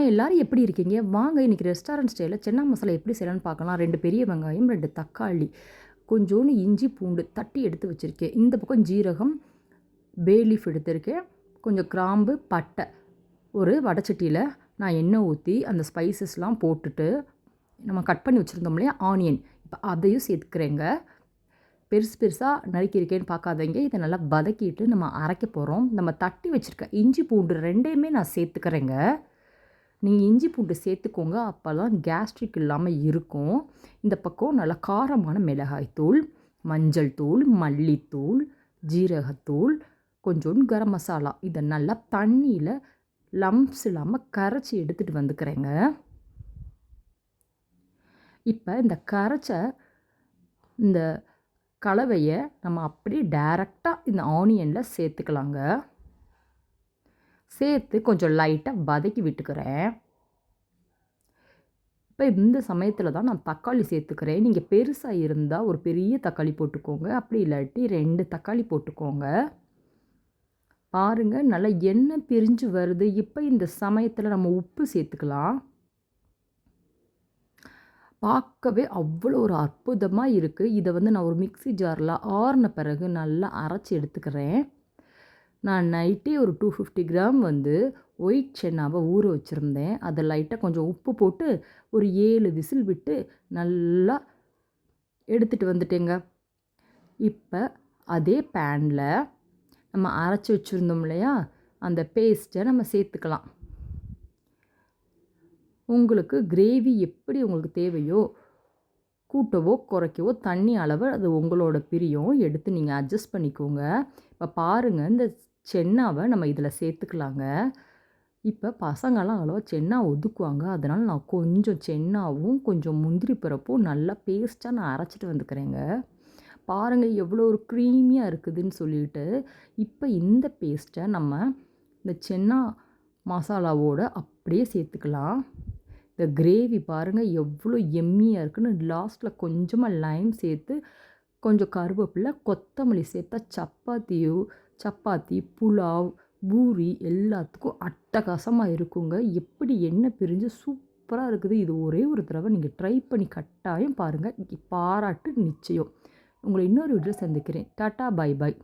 எல்லாரும் எப்படி இருக்கீங்க? வாங்க இன்னைக்கு ரெஸ்டாரண்ட் ஸ்டைல்ல சென்னா மசாலா எப்படி செய்யலான்னு பார்க்கலாம். 2 பெரிய வெங்காயம், 2 தக்காளி, கொஞ்சோண்டு இஞ்சி, பூண்டு தட்டி எடுத்து வச்சிருக்கேன். இந்த பக்கம் ஜீரகம், பே லீஃப் எடுத்திருக்கேன். கொஞ்சம் கிராம்பு, பட்டை. ஒரு வடச்சட்டியில நான் எண்ணெய் ஊத்தி அந்த ஸ்பைசஸ்லாம் போட்டுட்டு, நம்ம கட் பண்ணி வச்சிருந்தோம் இல்லையா ஆனியன், இப்போ அதையும் சேர்த்துக்கிறேங்க. பெருசு பெருசா நறுக்கியிருக்கேன்னு பார்க்காதீங்க. இதை நல்லா வதக்கிட்டு நம்ம அரைக்க போறோம். நம்ம தட்டி வச்சிருக்க இஞ்சி, பூண்டு 2யுமே நான் சேர்த்துக்கிறேங்க. நீங்கள் இஞ்சி பூண்டு சேர்த்துக்கோங்க, அப்போ தான் கேஸ்ட்ரிக் இல்லாமல் இருக்கும். இந்த பக்கம் நல்லா காரமான மிளகாய்த்தூள், மஞ்சள் தூள், மல்லித்தூள், ஜீரகத்தூள், கொஞ்சோண்டு கரம் மசாலா இதை நல்லா தண்ணியில் லம்ப்ஸ் இல்லாமல் கரைச்சி எடுத்துகிட்டு வந்துக்கிறேங்க. இப்போ இந்த கரைச்ச இந்த கலவையை நம்ம அப்படியே டைரெக்டாக இந்த ஆனியனில் சேர்த்துக்கலாங்க. சேர்த்து கொஞ்சம் லைட்டாக வதக்கி விட்டுக்கிறேன். இப்போ இந்த சமயத்தில் தான் நான் தக்காளி சேர்த்துக்கிறேன். நீங்கள் பெருசாக இருந்தால் ஒரு பெரிய தக்காளி போட்டுக்கோங்க, அப்படி இல்லாட்டி 2 தக்காளி போட்டுக்கோங்க. பாருங்கள் நல்லா எண்ணெய் பிரிஞ்சு வருது. இப்போ இந்த சமயத்தில் நம்ம உப்பு சேர்த்துக்கலாம். பார்க்கவே அவ்வளோ ஒரு அற்புதமாக இருக்குது. இதை நான் ஒரு மிக்ஸி ஜாரில் ஆறின பிறகு நல்லா அரைச்சி எடுத்துக்கிறேன். நான் நைட்டே ஒரு 250 கிராம் ஒயிட் சென்னாவை ஊற வச்சுருந்தேன். அதை லைட்டாக கொஞ்சம் உப்பு போட்டு ஒரு 7 விசில் விட்டு நல்லா எடுத்துகிட்டு வந்துட்டேங்க. இப்போ அதே பேனில் நம்ம அரைச்சி வச்சுருந்தோம் இல்லையா, அந்த பேஸ்ட்டை நம்ம சேர்த்துக்கலாம். உங்களுக்கு கிரேவி எப்படி உங்களுக்கு தேவையோ, கூட்டவோ குறைக்கவோ தண்ணி அளவு அது உங்களோட பிரியம். எடுத்து நீங்கள் அட்ஜஸ்ட் பண்ணிக்கோங்க. இப்போ பாருங்கள், இந்த சென்னாவை நம்ம இதில் சேர்த்துக்கலாங்க. இப்போ பசங்கள்லாம் அவ்வளோவா சென்னா ஒதுக்குவாங்க. அதனால் நான் கொஞ்சம் சென்னாவும் கொஞ்சம் முந்திரி பருப்பும் நல்லா பேஸ்ட்டாக நான் அரைச்சிட்டு வந்துக்கிறேங்க. பாருங்கள் எவ்வளோ ஒரு க்ரீமியாக இருக்குதுன்னு சொல்லிட்டு. இப்போ இந்த பேஸ்ட்டை நம்ம இந்த சென்னா மசாலாவோட அப்படியே சேர்த்துக்கலாம். இந்த கிரேவி பாருங்கள் எவ்வளோ எம்மியாக இருக்குன்னு. லாஸ்ட்டில் கொஞ்சமாக லைம் சேர்த்து கொஞ்சம் கருவேப்பிலை, கொத்தமல்லி சேர்த்தா சப்பாத்தி, புலாவ், பூரி எல்லாத்துக்கும் அட்டகாசமாக இருக்குங்க. எப்படி எண்ணெய் பிரிஞ்சு சூப்பராக இருக்குது. இது ஒரே ஒரு தடவை நீங்கள் ட்ரை பண்ணி கட்டாயம் பாருங்கள். பாராட்டு நிச்சயம். உங்களை இன்னொரு வீடியோ சந்திக்கிறேன். Tata, bye bye.